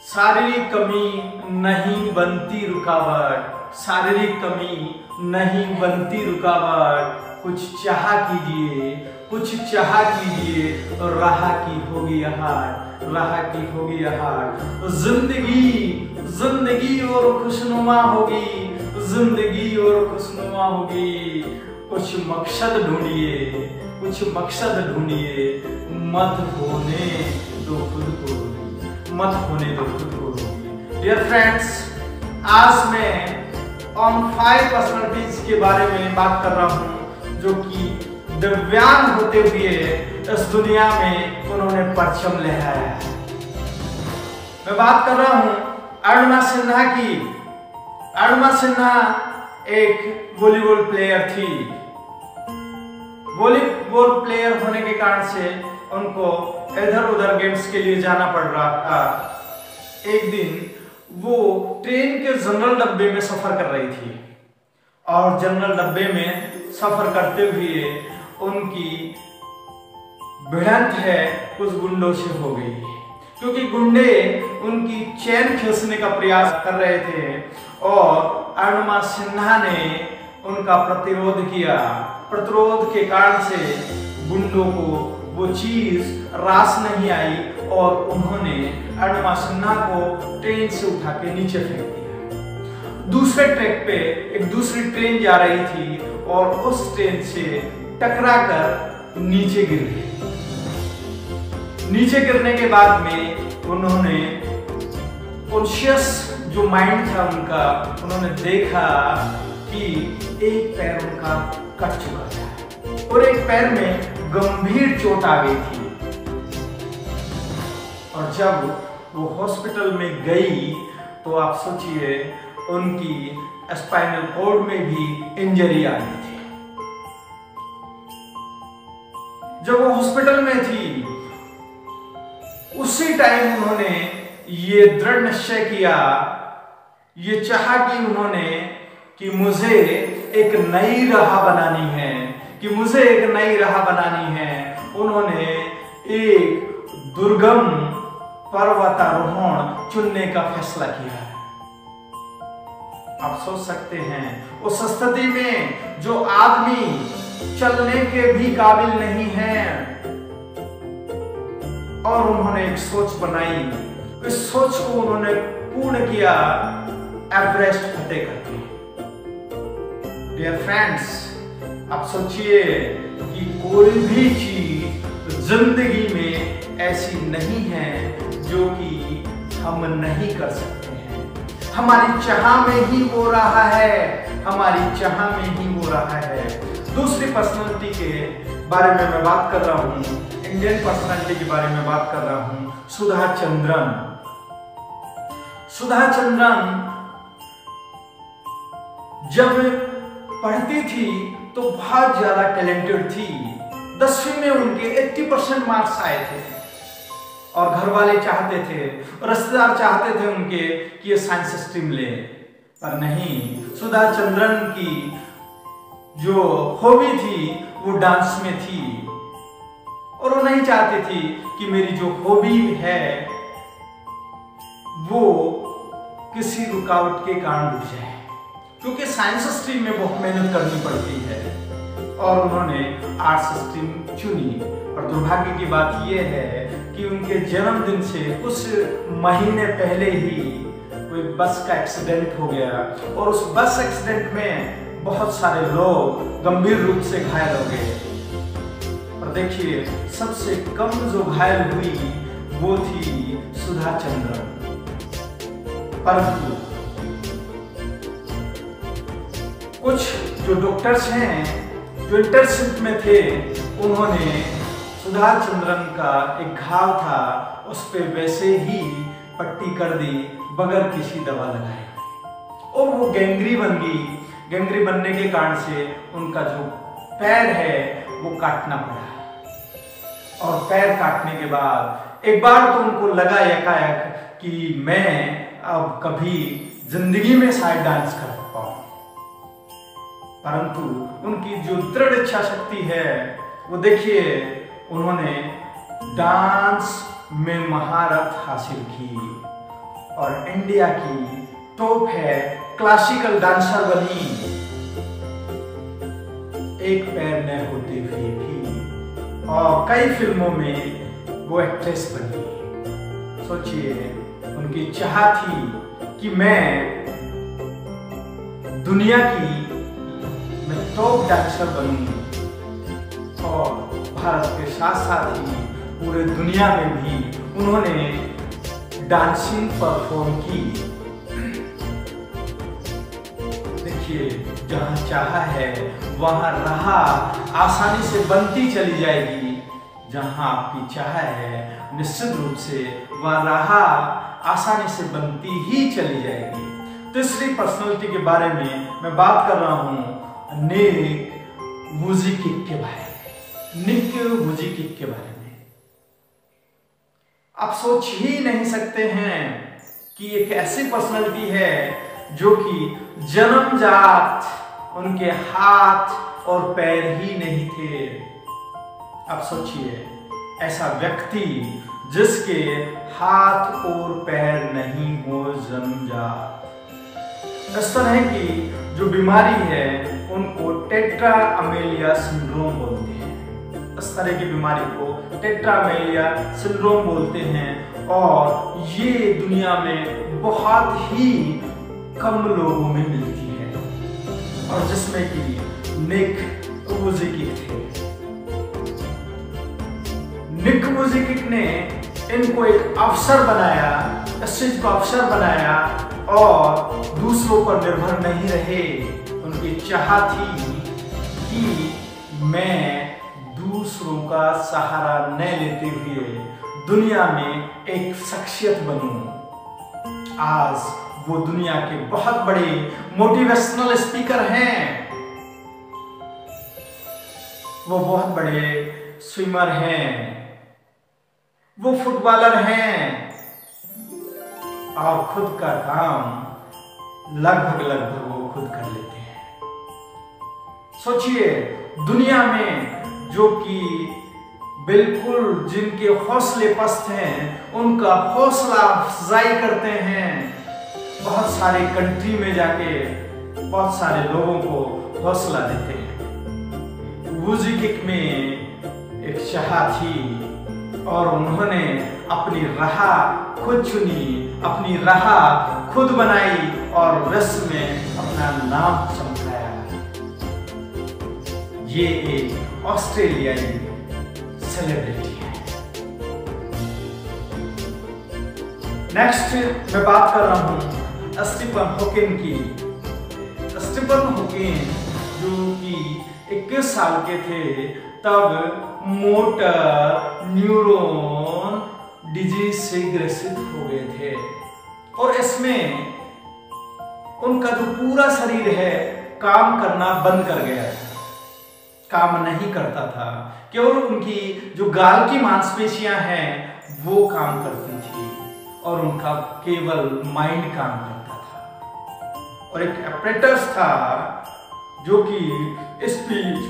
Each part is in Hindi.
शारीरिक कमी नहीं बनती रुकावट, शारीरिक कमी नहीं बनती रुकावट। कुछ चाह कीजिए, कुछ चाह कीजिए और राह की होगी हार, राह की होगी हार। जिंदगी जिंदगी और खुशनुमा होगी, जिंदगी और खुशनुमा होगी। कुछ मकसद ढूंढिए, कुछ मकसद ढूंढिए, मत होने दो खुद को, मत होने दो खुद को। डियर फ्रेंड्स, आज मैं ऑन 5 पर्सनालिटीज के बारे में बात कर रहा हूँ जो कि दिव्यांग होते हुए इस दुनिया में उन्होंने परचम लहराया है। मैं बात कर रहा हूँ अरुणिमा सिन्हा की। अरुणिमा सिन्हा एक वॉलीबॉल प्लेयर थी। वॉलीबॉल प्लेयर होने के कारण से उनको इधर उधर गेम्स के लिए जाना पड़ रहा था। एक दिन वो ट्रेन के जनरल डब्बे में सफर कर रही थी और जनरल डब्बे में सफर करते हुए उनकी भिड़ंत है कुछ गुंडों से हो गई, क्योंकि गुंडे उनकी चैन खींचने का प्रयास कर रहे थे और अरुणिमा सिन्हा ने उनका प्रतिरोध किया। प्रतिरोध के कारण से गुंडों को वो चीज रास नहीं आई और उन्होंने अरुणिमा सिन्हा को ट्रेन से उठा के नीचे फेंक दिया। दूसरे ट्रैक पे एक दूसरी ट्रेन जा रही थी और उस ट्रेन से टकराकर नीचे गिर गई। नीचे गिरने के बाद में उन्होंने कॉन्शियस जो माइंड था उनका, उन्होंने देखा कि एक पैर उनका कट चुका था और एक पैर में गंभीर चोट आ गई थी। और जब वो हॉस्पिटल में गई तो आप सोचिए उनकी स्पाइनल कॉर्ड में भी इंजरी आ गई थी। जब वो हॉस्पिटल में थी उसी टाइम उन्होंने ये दृढ़ निश्चय किया, ये चाहा कि उन्होंने कि मुझे एक नई राह बनानी है, कि मुझे एक नई राह बनानी है। उन्होंने एक दुर्गम पर्वतारोहण चुनने का फैसला किया। आप सोच सकते हैं उस स्थिति में जो आदमी चलने के भी काबिल नहीं है और उन्होंने एक सोच बनाई, इस सोच को उन्होंने पूर्ण किया एवरेस्ट फतेह करके। डियर फ्रेंड्स, आप सोचिए कि कोई भी चीज जिंदगी में ऐसी नहीं है जो कि हम नहीं कर सकते हैं। हमारी चाह में ही वो रहा है, हमारी चाह में ही वो रहा है। दूसरी पर्सनालिटी के बारे में मैं बात कर रहा हूँ, इंडियन पर्सनालिटी के बारे में बात कर रहा हूँ, सुधा चंद्रन। सुधा चंद्रन जब पढ़ती थी तो बहुत ज्यादा टैलेंटेड थी। 10वीं में उनके 80% मार्क्स आए थे और घर वाले चाहते थे, रिश्तेदार चाहते थे उनके कि ये साइंस स्ट्रीम ले, पर नहीं। सुधा चंद्रन की जो हॉबी थी वो डांस में थी और वो नहीं चाहती थी कि मेरी जो हॉबी है वो किसी रुकावट के कारण रुक जाए, क्योंकि साइंस स्ट्रीम में बहुत मेहनत करनी पड़ती है और उन्होंने आर्ट्स स्ट्रीम चुनी। और दुर्भाग्य की बात यह है कि उनके जन्मदिन से कुछ महीने पहले ही कोई बस का एक्सीडेंट हो गया और उस बस एक्सीडेंट में बहुत सारे लोग गंभीर रूप से घायल हो गए। और देखिए सबसे कम जो घायल हुई वो थी सुधा चंद्रन। परंतु कुछ जो डॉक्टर्स हैं जो इंटर्नशिप में थे, उन्होंने सुधा चंद्रन का एक घाव था उस पे वैसे ही पट्टी कर दी बगैर किसी दवा लगाए और वो गैंग्री बन गई। गैंग्री बनने के कारण से उनका जो पैर है वो काटना पड़ा और पैर काटने के बाद एक बार तो उनको लगा एकाएक कि मैं अब कभी जिंदगी में शायद डांस कर पाऊं, परंतु उनकी जो दृढ़ इच्छा शक्ति है वो देखिए उन्होंने डांस में महारत हासिल की और इंडिया की टॉप है क्लासिकल डांसर बनी, एक पैर न होते हुए भी, और कई फिल्मों में वो एक्ट्रेस बनी। सोचिए, उनकी चाह थी कि मैं दुनिया की टॉप डांसर बनूंगी, और भारत के साथ साथ ही पूरे दुनिया में भी उन्होंने डांसिंग परफॉर्म की। देखिए, जहां चाहा है वहां राह आसानी से बनती चली जाएगी। जहां आपकी चाह है निश्चित रूप से वह राह आसानी से बनती ही चली जाएगी। तीसरी पर्सनालिटी के बारे में मैं बात कर रहा हूं, निक वुजिकिक के बारे में। निक वुजिकिक के बारे में आप सोच ही नहीं सकते हैं कि एक ऐसी पर्सनालिटी है जो कि जन्मजात उनके हाथ और पैर ही नहीं थे। आप सोचिए, ऐसा व्यक्ति जिसके हाथ और पैर नहीं हो जन्मजात। इस तरह की जो बीमारी है उनको टेट्रा अमेलिया सिंड्रोम बोलते हैं। इस तरह की बीमारी को टेट्रा अमेलिया सिंड्रोम बोलते हैं, और ये दुनिया में बहुत ही कम लोगों में मिलती है, और जिसमें कि निक वुजिकिक थे। निक वुजिकिक ने इनको एक अवसर बनाया, इस चीज को अवसर बनाया, और दूसरों पर निर्भर नहीं रहे। उनकी चाह थी कि मैं दूसरों का सहारा न लेते हुए दुनिया में एक शख्सियत बनूं। आज वो दुनिया के बहुत बड़े मोटिवेशनल स्पीकर हैं, वो बहुत बड़े स्विमर हैं, वो फुटबॉलर हैं, और खुद का काम लगभग वो खुद कर लेते हैं। सोचिए, दुनिया में जो कि बिल्कुल जिनके हौसले पस्त हैं, उनका हौसला अफजाई करते हैं। बहुत सारे कंट्री में जाके बहुत सारे लोगों को हौसला देते हैं। वुजिकिक में एक चाह थी, और उन्होंने अपनी राह खुद चुनी, अपनी राह खुद बनाई, और विश्व में अपना नाम चमकाया। ये एक ऑस्ट्रेलियाई सेलिब्रिटी है। नेक्स्ट मैं बात कर रहा हूं स्टीफन हॉकिंग की। स्टीफन हॉकिंग जो कि 21 साल के थे तब मोटर न्यूरॉन डिजीज से ग्रसित हो गए थे, और इसमें उनका जो पूरा शरीर है काम करना बंद कर गया था, काम नहीं करता था। केवल उनकी जो गाल की मांसपेशियां हैं वो काम करती थी, और उनका केवल माइंड काम करता था। और एक एपरेटस था जो कि स्पीच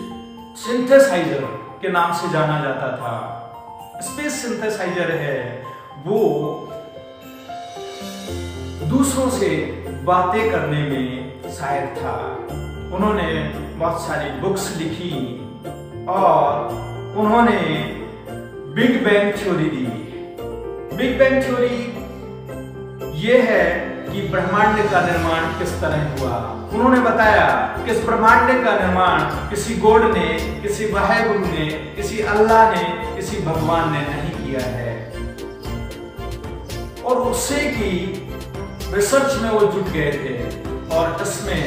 सिंथेसाइजर के नाम से जाना जाता था। स्पीच सिंथेसाइजर है वो दूसरों से बातें करने में सहायक था। उन्होंने बहुत सारी बुक्स लिखी, और उन्होंने बिग बैंग थ्योरी दी। बिग बैंग थ्योरी ये है कि ब्रह्मांड का निर्माण किस तरह हुआ। उन्होंने बताया कि इस ब्रह्मांड का निर्माण किसी गॉड ने, किसी वाहिगुरु ने, किसी अल्लाह ने, किसी भगवान ने नहीं किया है, और उससे की रिसर्च में वो जुट गए थे, और इसमें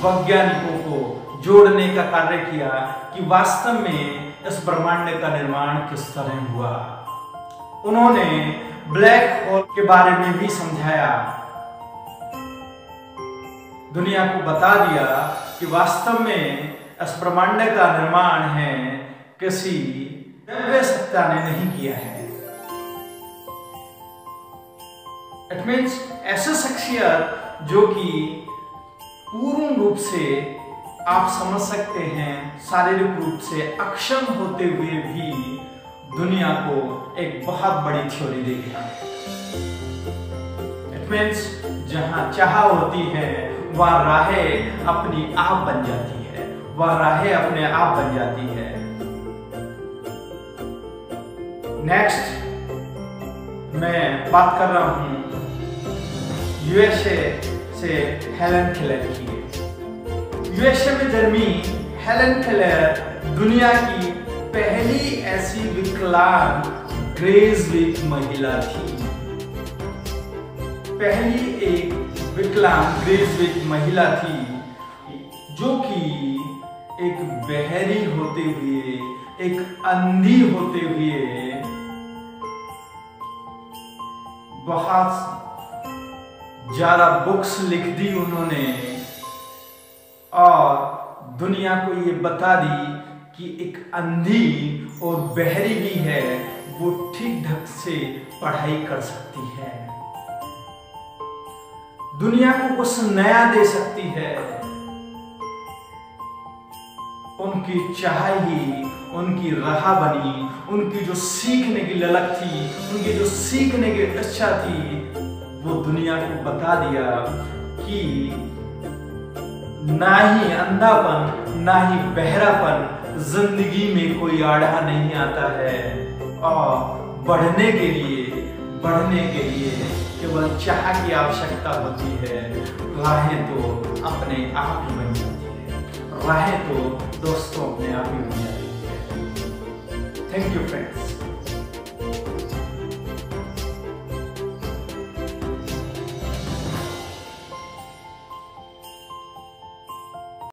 वैज्ञानिकों को जोड़ने का कार्य किया कि वास्तव में इस ब्रह्मांड का निर्माण किस तरह हुआ। उन्होंने ब्लैक होल के बारे में भी समझाया, दुनिया को बता दिया कि वास्तव में इस ब्रह्मांड का निर्माण है किसी दिव्य सत्ता ने नहीं किया है। इट मीन्स ऐसे शख्सियत जो कि पूर्ण रूप से आप समझ सकते हैं शारीरिक रूप से अक्षम होते हुए भी दुनिया को एक बहुत बड़ी थ्योरी दे गया है। इट फ्रेंड्स, जहाँ चाह होती है वह राहें अपनी आप बन जाती है, वह राहें अपने आप बन जाती है। नेक्स्ट मैं बात कर रहा हूँ यूएसए से हेलन केलर की। यूएसए में जन्मी हेलन केलर दुनिया की पहली ऐसी विकलांग ग्रेजुएट महिला थी। पहली एक विकलांग ग्रेजुएट महिला थी जो कि एक बहरी होते हुए, एक अंधी होते हुए बहुत ज्यादा बुक्स लिख दी उन्होंने और दुनिया को ये बता दी कि एक अंधी और बहरी भी है, वो ठीक ढंग से पढ़ाई कर सकती है, दुनिया को कुछ नया दे सकती है। उनकी चाह ही उनकी राह बनी, उनकी जो सीखने की ललक थी, उनकी जो सीखने की इच्छा थी, वो दुनिया को बता दिया कि ना ही अंधापन ना ही बहरापन जिंदगी में कोई आड़ा नहीं आता है और बढ़ने के लिए केवल चाह की आवश्यकता होती है। राहें तो अपने आप ही बन जाती है, राहें तो दोस्तों अपने आप ही बन जाती है। Thank you friends.